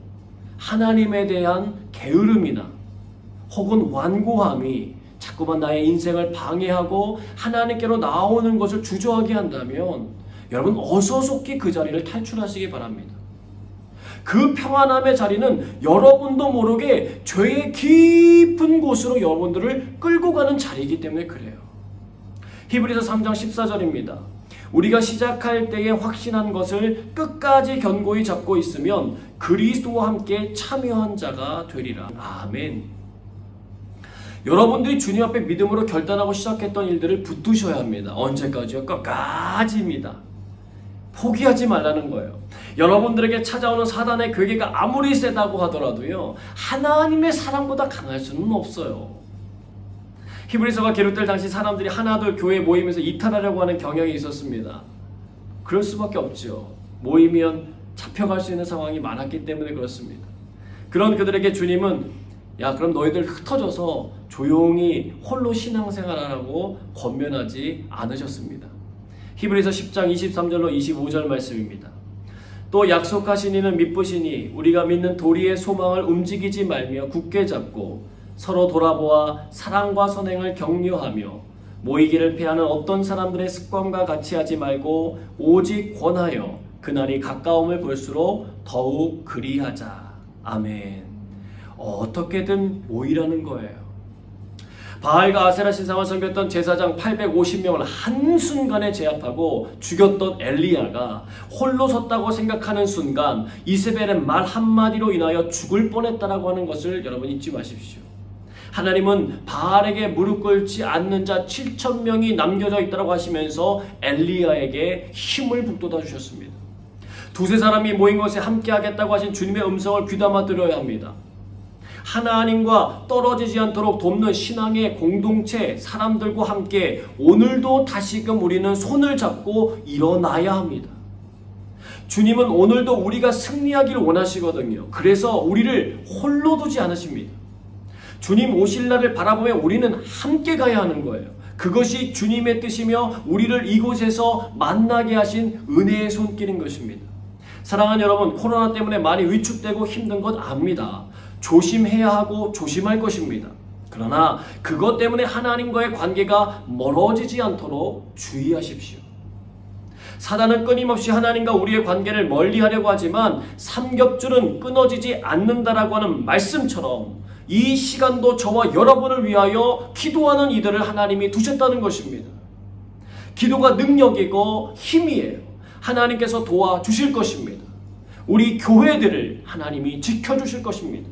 하나님에 대한 게으름이나 혹은 완고함이 자꾸만 나의 인생을 방해하고 하나님께로 나오는 것을 주저하게 한다면 여러분 어서 속히 그 자리를 탈출하시기 바랍니다. 그 평안함의 자리는 여러분도 모르게 죄의 깊은 곳으로 여러분들을 끌고 가는 자리이기 때문에 그래요. 히브리서 3장 14절입니다. 우리가 시작할 때에 확신한 것을 끝까지 견고히 잡고 있으면 그리스도와 함께 참여한 자가 되리라. 아멘. 여러분들이 주님 앞에 믿음으로 결단하고 시작했던 일들을 붙드셔야 합니다. 언제까지요? 끝까지입니다. 포기하지 말라는 거예요. 여러분들에게 찾아오는 사단의 괴계가 아무리 세다고 하더라도요, 하나님의 사랑보다 강할 수는 없어요. 히브리서가 기록될 당시 사람들이 하나둘 교회 모임에서 이탈하려고 하는 경향이 있었습니다. 그럴 수밖에 없죠. 모이면 잡혀갈 수 있는 상황이 많았기 때문에 그렇습니다. 그런 그들에게 주님은 야, 그럼 너희들 흩어져서 조용히 홀로 신앙생활하라고 권면하지 않으셨습니다. 히브리서 10장 23절로 25절 말씀입니다. 또 약속하신 이는 미쁘시니 우리가 믿는 도리의 소망을 움직이지 말며 굳게 잡고 서로 돌아보아 사랑과 선행을 격려하며 모이기를 피하는 어떤 사람들의 습관과 같이 하지 말고 오직 권하여 그날이 가까움을 볼수록 더욱 그리하자. 아멘. 어떻게든 모이라는 거예요. 바알과 아세라 신상을 섬겼던 제사장 850명을 한순간에 제압하고 죽였던 엘리야가 홀로 섰다고 생각하는 순간 이세벨의 말 한마디로 인하여 죽을 뻔했다라고 하는 것을 여러분 잊지 마십시오. 하나님은 바알에게 무릎 꿇지 않는 자 7,000명이 남겨져 있다고 하시면서 엘리야에게 힘을 북돋아 주셨습니다. 두세 사람이 모인 곳에 함께 하겠다고 하신 주님의 음성을 귀담아 들어야 합니다. 하나님과 떨어지지 않도록 돕는 신앙의 공동체 사람들과 함께 오늘도 다시금 우리는 손을 잡고 일어나야 합니다. 주님은 오늘도 우리가 승리하기를 원하시거든요. 그래서 우리를 홀로 두지 않으십니다. 주님 오실 날을 바라보며 우리는 함께 가야 하는 거예요. 그것이 주님의 뜻이며 우리를 이곳에서 만나게 하신 은혜의 손길인 것입니다. 사랑하는 여러분, 코로나 때문에 많이 위축되고 힘든 것 압니다. 조심해야 하고 조심할 것입니다. 그러나 그것 때문에 하나님과의 관계가 멀어지지 않도록 주의하십시오. 사단은 끊임없이 하나님과 우리의 관계를 멀리하려고 하지만 삼겹줄은 끊어지지 않는다라고 하는 말씀처럼 이 시간도 저와 여러분을 위하여 기도하는 이들을 하나님이 두셨다는 것입니다. 기도가 능력이고 힘이에요. 하나님께서 도와주실 것입니다. 우리 교회들을 하나님이 지켜주실 것입니다.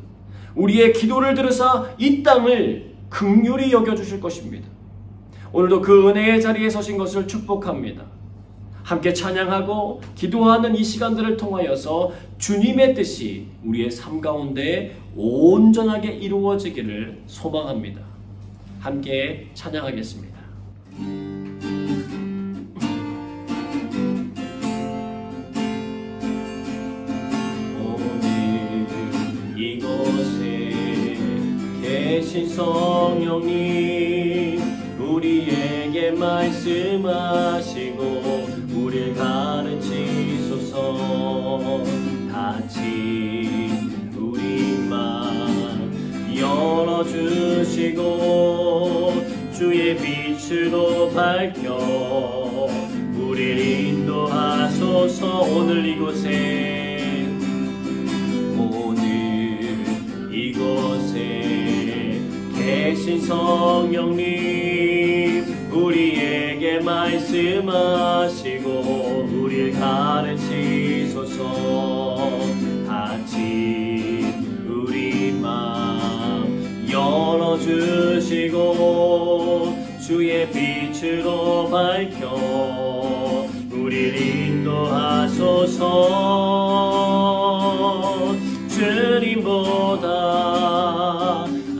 우리의 기도를 들으사 이 땅을 긍휼히 여겨주실 것입니다. 오늘도 그 은혜의 자리에 서신 것을 축복합니다. 함께 찬양하고 기도하는 이 시간들을 통하여서 주님의 뜻이 우리의 삶 가운데 온전하게 이루어지기를 소망합니다. 함께 찬양하겠습니다. 계신 성령님 우리에게 말씀하시고 우리를 가르치소서. 같이 우리 맘 열어주시고 주의 빛으로 밝혀 우리를 인도하소서. 오늘 이곳에 계신 성령님 우리에게 말씀하시고 우리를 가르치소서. 같이 우리 맘 열어주시고 주의 빛으로 밝혀 우리를 인도하소서. 주님보다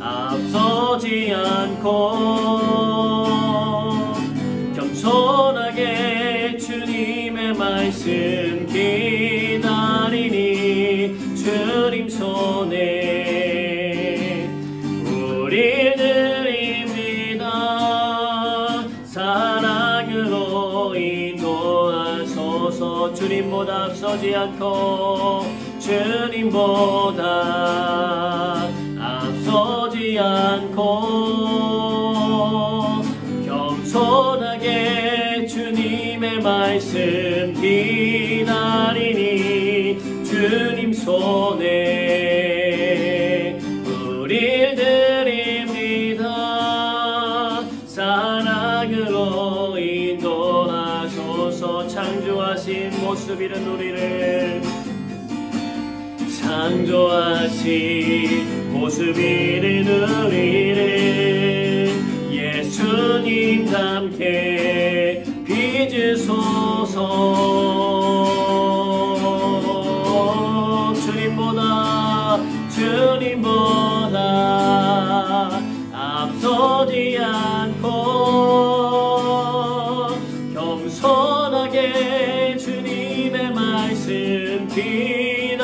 앞서지 않고 겸손하게 주님의 말씀 기다리니 주님 손에 우리 드립니다. 사랑으로 인도하소서. 주님보다 앞서지 않고 주님보다 앞서지 않고 겸손하게 주님의 말씀 기다리니 주님 손에 우릴 드립니다. 사랑으로 인도하소서. 창조하신 모습 이른 우리를, 창조하신 모습 이른 우리를 예수님 닮게 빚으소서. 주님보다 앞서지 않고 겸손하게 주님의 말씀 기다리니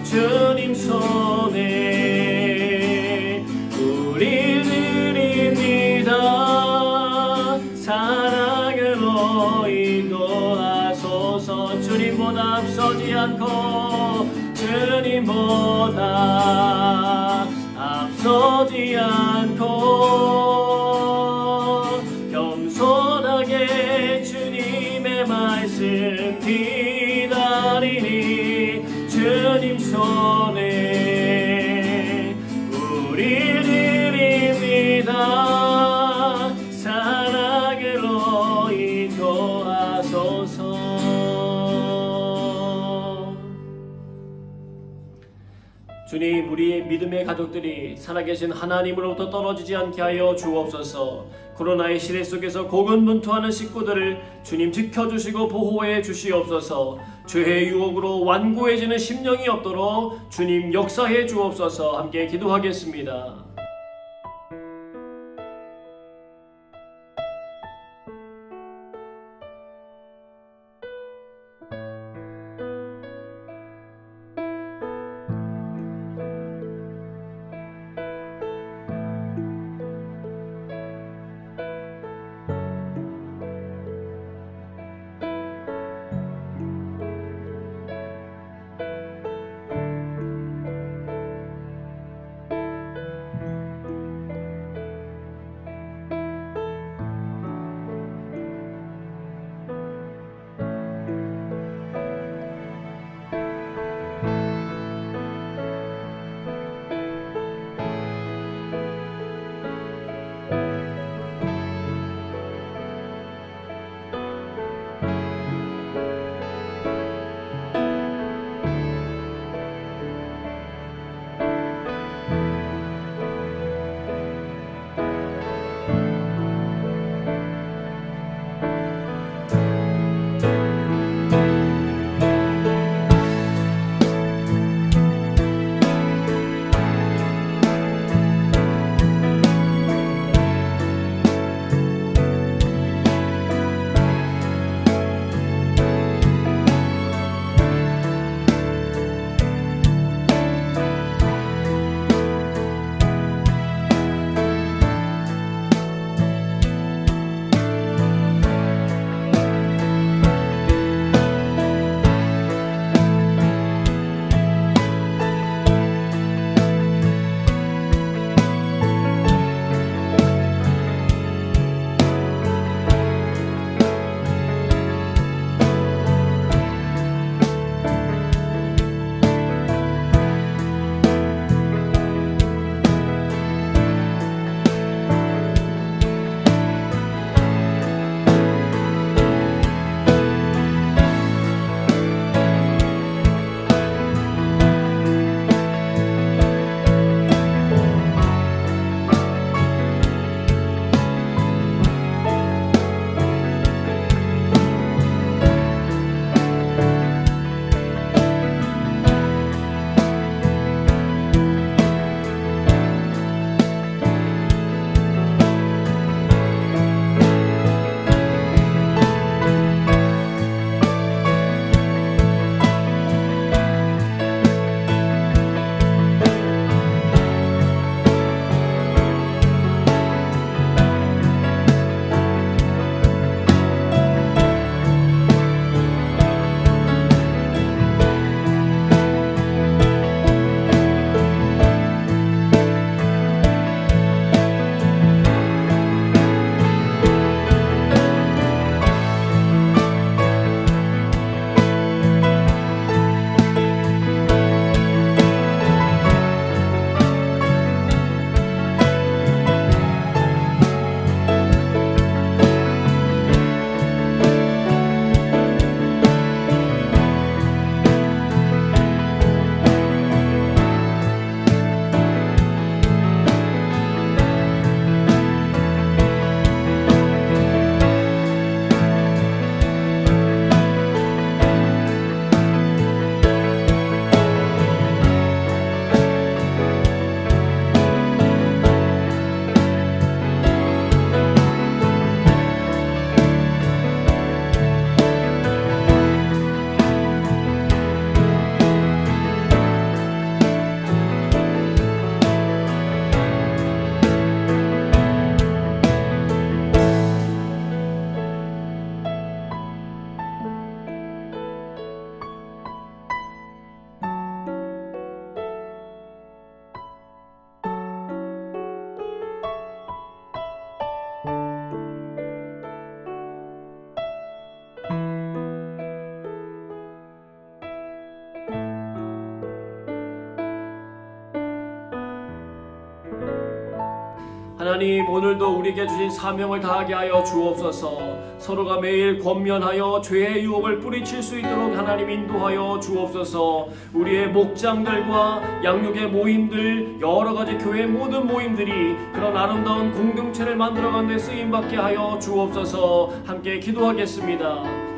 주님 손에 우릴 드립니다. 사랑으로 인도하소서. 주님보다 앞서지 않고 주님보다 앞서지 않고 겸손하게 주님의 말씀 기다리니 주님 손에 우릴 드립니다. 사랑으로 인도하소서. 주님, 우리 믿음의 가족들이 살아계신 하나님으로부터 떨어지지 않게 하여 주옵소서. 코로나의 시대 속에서 고군분투하는 식구들을 주님 지켜주시고 보호해 주시옵소서. 죄의 유혹으로 완고해지는 심령이 없도록 주님 역사해 주옵소서. 함께 기도하겠습니다. 하나님, 오늘도 우리에게 주신 사명을 다하게 하여 주옵소서. 서로가 매일 권면하여 죄의 유혹을 뿌리칠 수 있도록 하나님 인도하여 주옵소서. 우리의 목장들과 양육의 모임들, 여러가지 교회 모든 모임들이 그런 아름다운 공동체를 만들어가는 데 쓰임받게 하여 주옵소서. 함께 기도하겠습니다.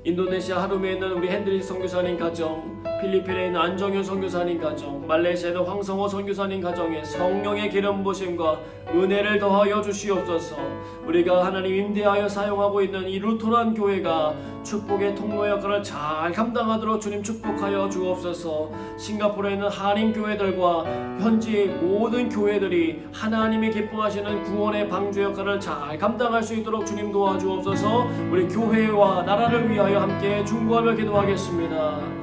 인도네시아 하루메에 있는 우리 핸드리 선교사님 가정, 필리핀에 있는 안정현 선교사님 가정, 말레이시아에 있는 황성호 선교사님 가정에 성령의 기름 부심과 은혜를 더하여 주시옵소서. 우리가 하나님 임대하여 사용하고 있는 이 루터란 교회가 축복의 통로 역할을 잘 감당하도록 주님 축복하여 주옵소서. 싱가포르에 있는 한인교회들과 현지 모든 교회들이 하나님이 기뻐하시는 구원의 방주 역할을 잘 감당할 수 있도록 주님 도와주옵소서. 우리 교회와 나라를 위하여 함께 중보하며 기도하겠습니다.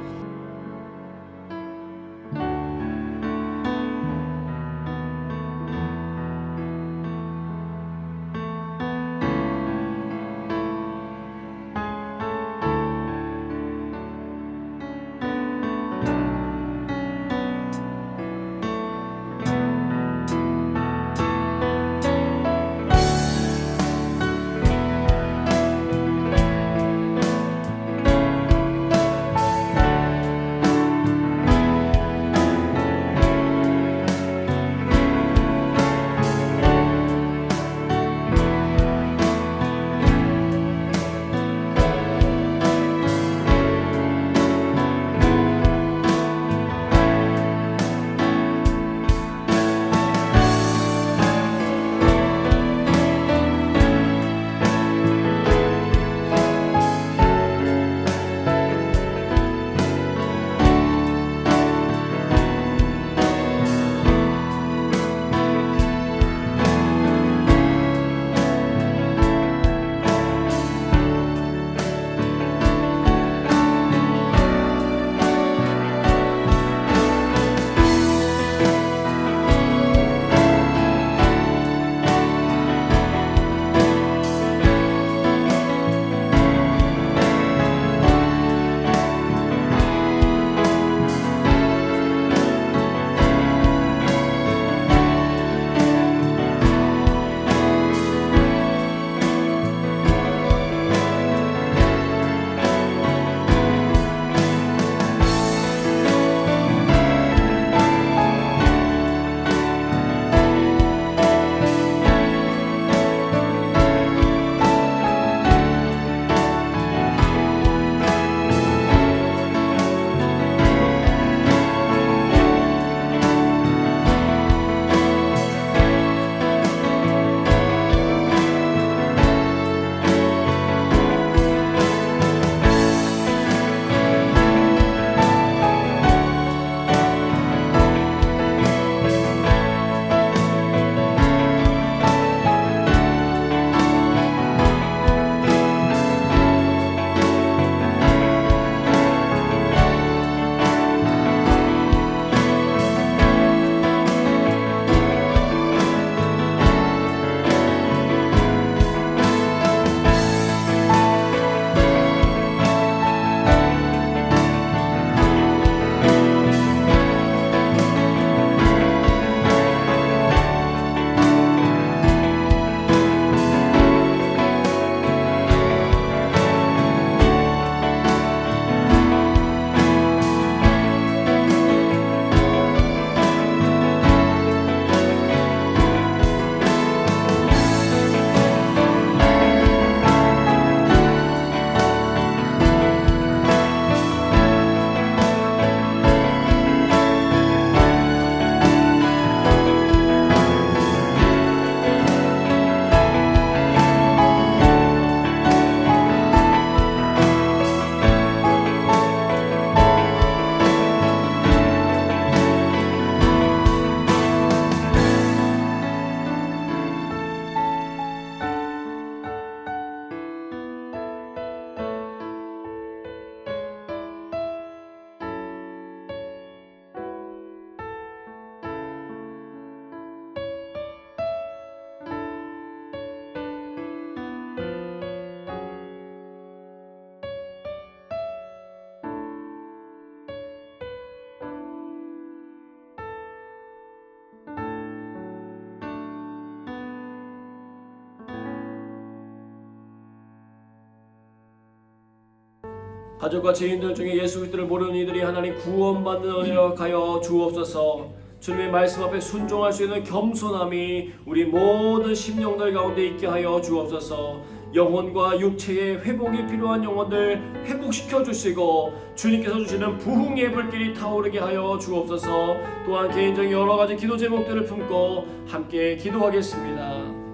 가족과 지인들 중에 예수 그리스도를 모르는 이들이 하나님 구원받는 은혜로 가여 주옵소서. 주님의 말씀 앞에 순종할 수 있는 겸손함이 우리 모든 심령들 가운데 있게 하여 주옵소서. 영혼과 육체의 회복이 필요한 영혼들 회복시켜 주시고 주님께서 주시는 부흥의 불길이 타오르게 하여 주옵소서. 또한 개인적인 여러 가지 기도 제목들을 품고 함께 기도하겠습니다.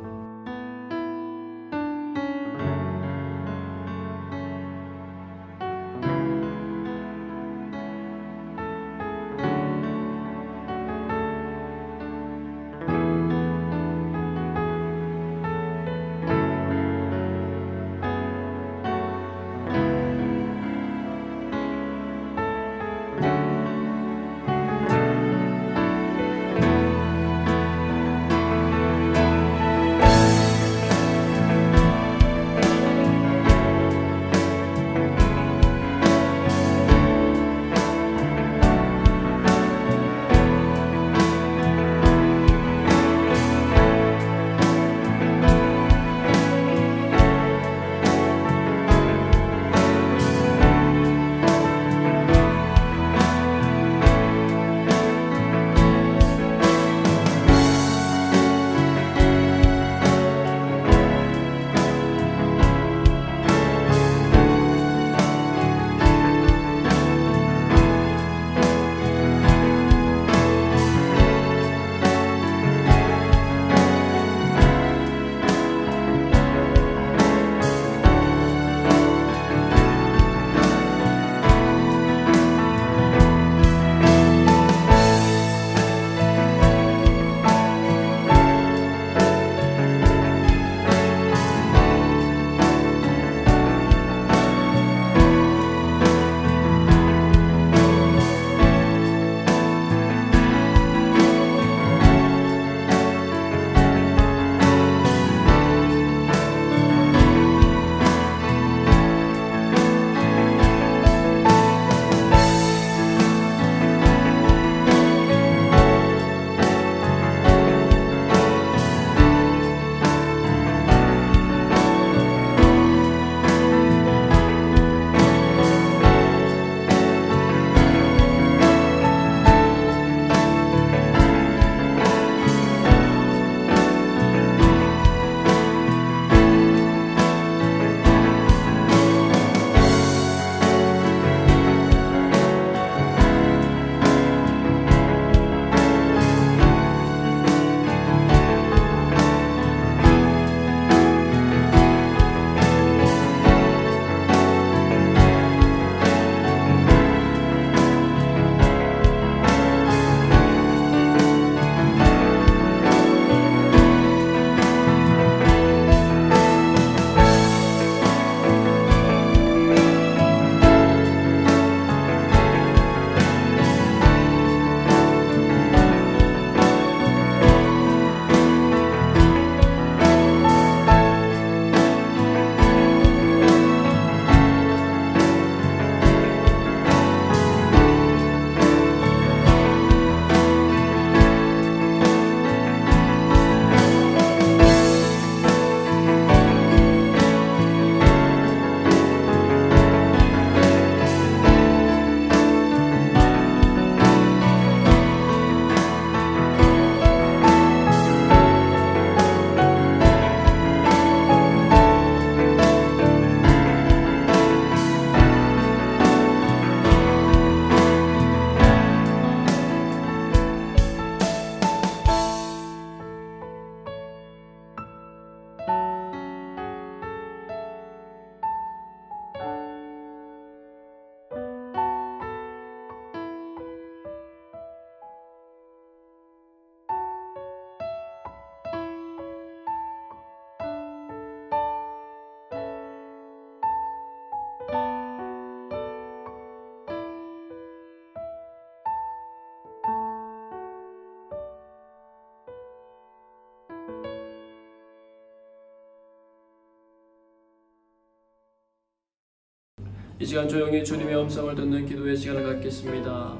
이 시간 조용히 주님의 음성을 듣는 기도의 시간을 갖겠습니다.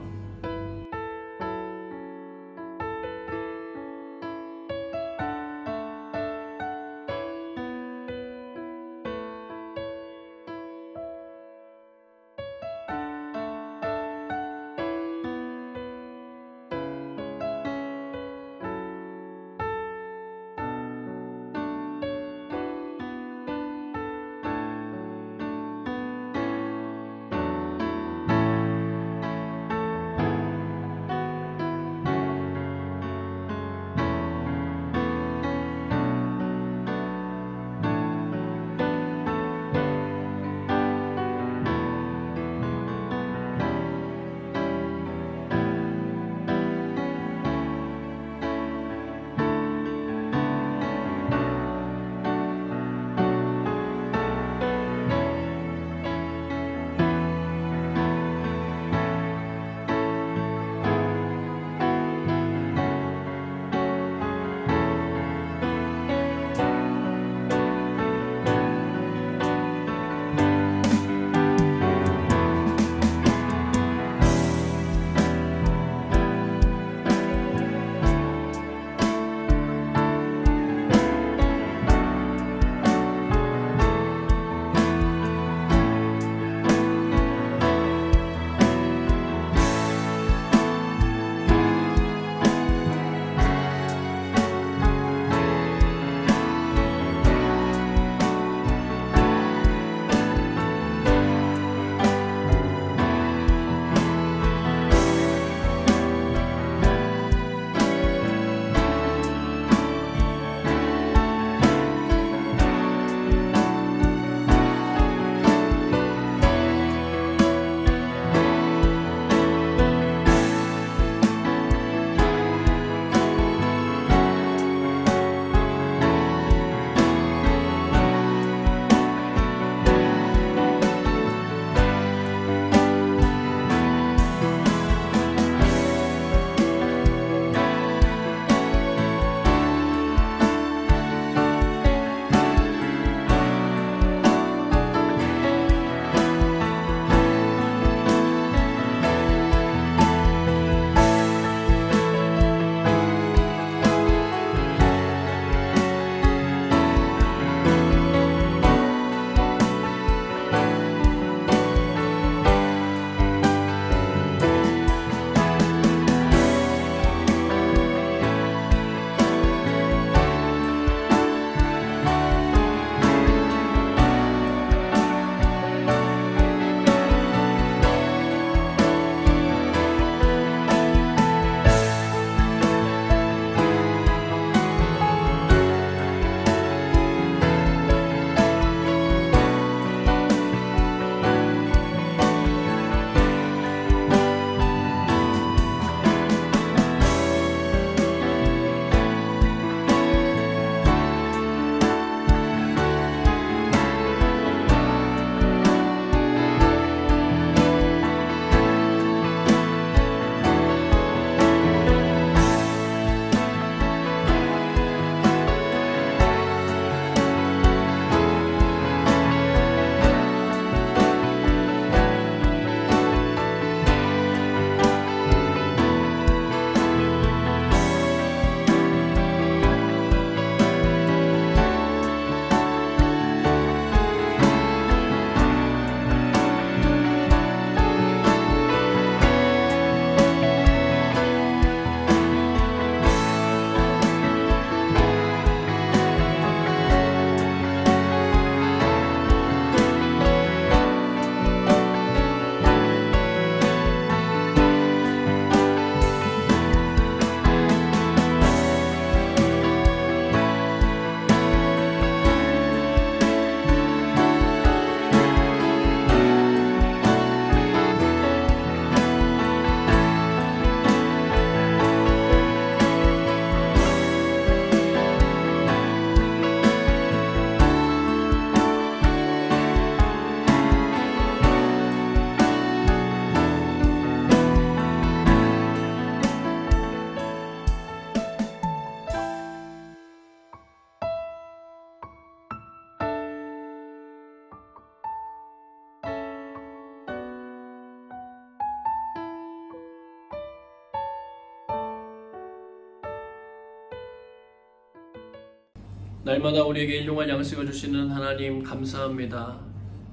날마다 우리에게 일용할 양식을 주시는 하나님 감사합니다.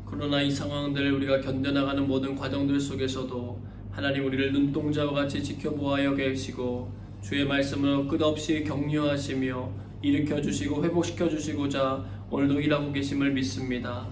그러나 이 상황들 우리가 견뎌나가는 모든 과정들 속에서도 하나님 우리를 눈동자와 같이 지켜보아 계시고 주의 말씀으로 끝없이 격려하시며 일으켜주시고 회복시켜주시고자 오늘도 일하고 계심을 믿습니다.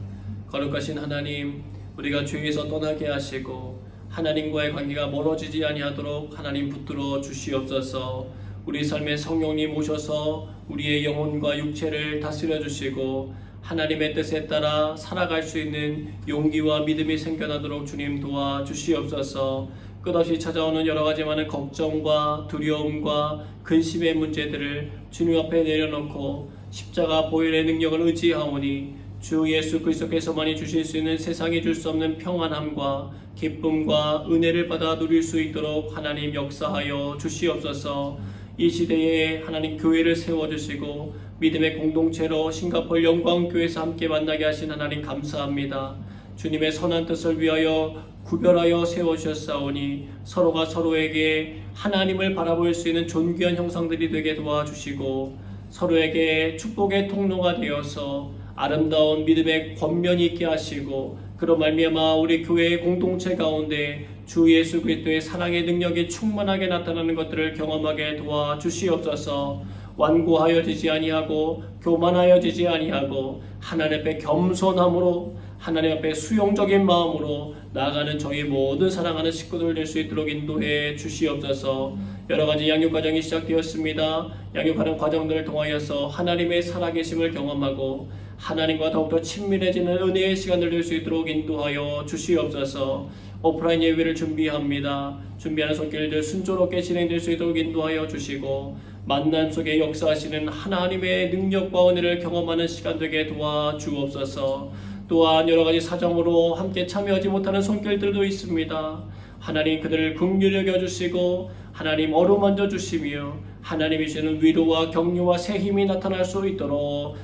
거룩하신 하나님, 우리가 죄에서 떠나게 하시고 하나님과의 관계가 멀어지지 아니하도록 하나님 붙들어 주시옵소서. 우리 삶에 성령님 오셔서 우리의 영혼과 육체를 다스려 주시고 하나님의 뜻에 따라 살아갈 수 있는 용기와 믿음이 생겨나도록 주님 도와 주시옵소서. 끝없이 찾아오는 여러 가지 많은 걱정과 두려움과 근심의 문제들을 주님 앞에 내려놓고 십자가 보혈의 능력을 의지하오니 주 예수 그리스도께서만이 주실 수 있는 세상이 줄 수 없는 평안함과 기쁨과 은혜를 받아 누릴 수 있도록 하나님 역사하여 주시옵소서. 이 시대에 하나님 교회를 세워주시고 믿음의 공동체로 싱가포르 영광교회에서 함께 만나게 하신 하나님 감사합니다. 주님의 선한 뜻을 위하여 구별하여 세워주셨사오니 서로가 서로에게 하나님을 바라볼 수 있는 존귀한 형상들이 되게 도와주시고 서로에게 축복의 통로가 되어서 아름다운 믿음의 권면이 있게 하시고 그로 말미암아 우리 교회의 공동체 가운데 주 예수 그리스도의 사랑의 능력이 충만하게 나타나는 것들을 경험하게 도와주시옵소서. 완고하여지지 아니하고 교만하여지지 아니하고 하나님 앞에 겸손함으로 하나님 앞에 수용적인 마음으로 나아가는 저희 모든 사랑하는 식구들 될 수 있도록 인도해 주시옵소서. 여러가지 양육 과정이 시작되었습니다. 양육하는 과정들을 통하여서 하나님의 살아계심을 경험하고 하나님과 더욱더 친밀해지는 은혜의 시간을 될 수 있도록 인도하여 주시옵소서. 오프라인 예배를 준비합니다. 준비하는 손길들 순조롭게 진행될 수 있도록 인도하여 주시고 만남 속에 역사하시는 하나님의 능력과 은혜를 경험하는 시간 되게 도와주옵소서. 또한 여러가지 사정으로 함께 참여하지 못하는 손길들도 있습니다. 하나님 그들을 긍휼히 여겨주시고 하나님 어루만져 주시며 하나님이 주시는 위로와 격려와 새 힘이 나타날 수 있도록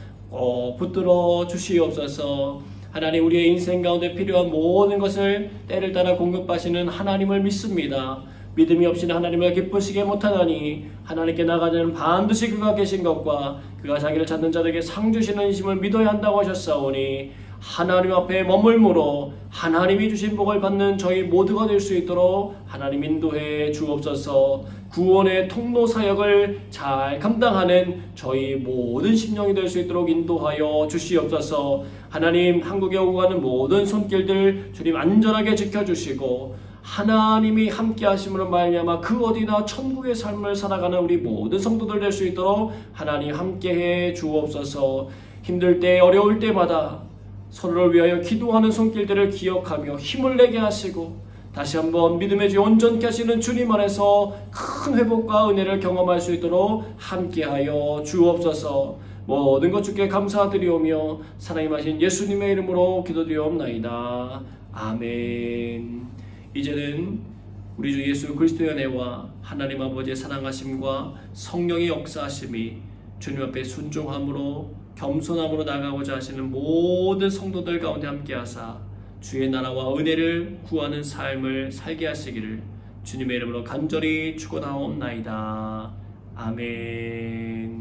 붙들어 주시옵소서. 하나님 우리의 인생 가운데 필요한 모든 것을 때를 따라 공급하시는 하나님을 믿습니다. 믿음이 없이는 하나님을 기쁘시게 못하나니 하나님께 나가자는 반드시 그가 계신 것과 그가 자기를 찾는 자들에게 상 주시는 이심을 믿어야 한다고 하셨사오니 하나님 앞에 머물므로 하나님이 주신 복을 받는 저희 모두가 될 수 있도록 하나님 인도해 주옵소서. 구원의 통로 사역을 잘 감당하는 저희 모든 심령이 될 수 있도록 인도하여 주시옵소서. 하나님 한국에 오고 가는 모든 손길들 주님 안전하게 지켜주시고 하나님이 함께 하심으로 말미암아 그 어디나 천국의 삶을 살아가는 우리 모든 성도들 될 수 있도록 하나님 함께해 주옵소서. 힘들 때 어려울 때마다 서로를 위하여 기도하는 손길들을 기억하며 힘을 내게 하시고 다시 한번 믿음의 주 온전케 하시는 주님 안에서 큰 회복과 은혜를 경험할 수 있도록 함께하여 주옵소서. 모든 것 주께 감사드리오며 사랑임하신 예수님의 이름으로 기도드리옵나이다. 아멘. 이제는 우리 주 예수 그리스도의 은혜와 하나님 아버지의 사랑하심과 성령의 역사하심이 주님 앞에 순종함으로 겸손함으로 나가고자 하시는 모든 성도들 가운데 함께하사 주의 나라와 은혜를 구하는 삶을 살게 하시기를 주님의 이름으로 간절히 축원하옵나이다. 아멘.